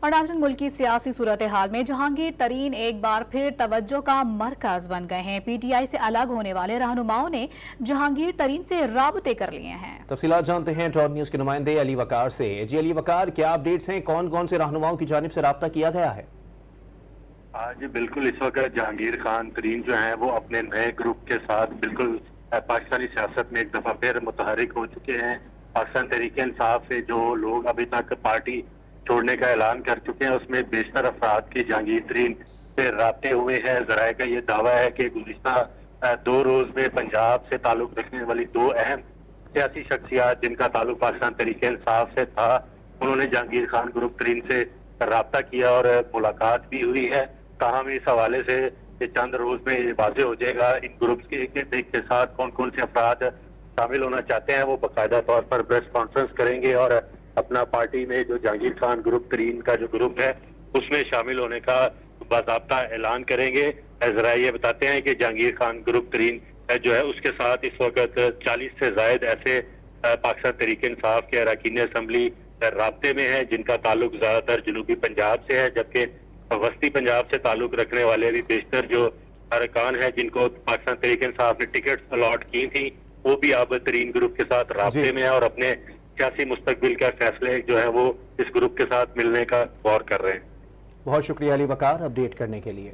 اور ناظرین، ملکی سیاسی صورتحال میں جہانگیر ترین ایک بار پھر توجہ کا مرکز بن گئے ہیں۔ پی ٹی آئی سے الگ ہونے والے رہنماؤں نے جہانگیر ترین سے رابطے کر لیے ہیں۔ تفصیلات جانتے ہیں ٹاپ نیوز کے نمائندے علی وقار سے۔ جی علی وقار، کیا اپڈیٹس ہیں؟ کون کون سے رہنماؤں کی جانب سے رابطہ کیا گیا ہے؟ جی بالکل، اس وقت جہانگیر خان ترین جو ہیں وہ اپنے نئے گروپ کے ساتھ بالکل پاکستانی سیاست میں ایک دفعہ پھر متحرک ہو چکے ہیں۔ پاکستان تحریک انصاف سے جو لوگ ابھی تک پارٹی چھوڑنے کا اعلان کر چکے ہیں، اس میں بیشتر افراد کی جہانگیر ترین سے رابطے ہوئے ہیں۔ ذرائع کا یہ دعویٰ ہے کہ گزشتہ 2 روز میں پنجاب سے تعلق رکھنے والی 2 اہم سیاسی شخصیات جن کا تعلق پاکستان تحریک انصاف سے تھا، انہوں نے جہانگیر خان گروپ ترین سے رابطہ کیا اور ملاقات بھی ہوئی ہے۔ تاہم اس حوالے سے یہ چند روز میں واضح ہو جائے گا ان گروپس کے ساتھ کون کون سے افراد شامل ہونا چاہتے ہیں۔ وہ باقاعدہ طور پر پریس کانفرنس کریں گے اور اپنا پارٹی میں جو جہانگیر خان گروپ ترین کا جو گروپ ہے اس میں شامل ہونے کا باضابطہ اعلان کریں گے۔ ذرائع یہ بتاتے ہیں کہ جہانگیر خان گروپ ترین جو ہے اس کے ساتھ اس وقت 40 سے زائد ایسے پاکستان تحریک انصاف کے اراکین اسمبلی رابطے میں ہیں جن کا تعلق زیادہ تر جنوبی پنجاب سے ہے، جبکہ وسطی پنجاب سے تعلق رکھنے والے بھی بیشتر جو ارکان ہیں جن کو پاکستان تحریک انصاف نے ٹکٹ الاٹ کی تھی، وہ بھی اب ترین گروپ کے ساتھ رابطے میں ہیں اور اپنے سیاسی مستقبل کا فیصلے جو ہے وہ اس گروپ کے ساتھ ملنے کا غور کر رہے ہیں۔ بہت شکریہ علی وقار اپڈیٹ کرنے کے لیے۔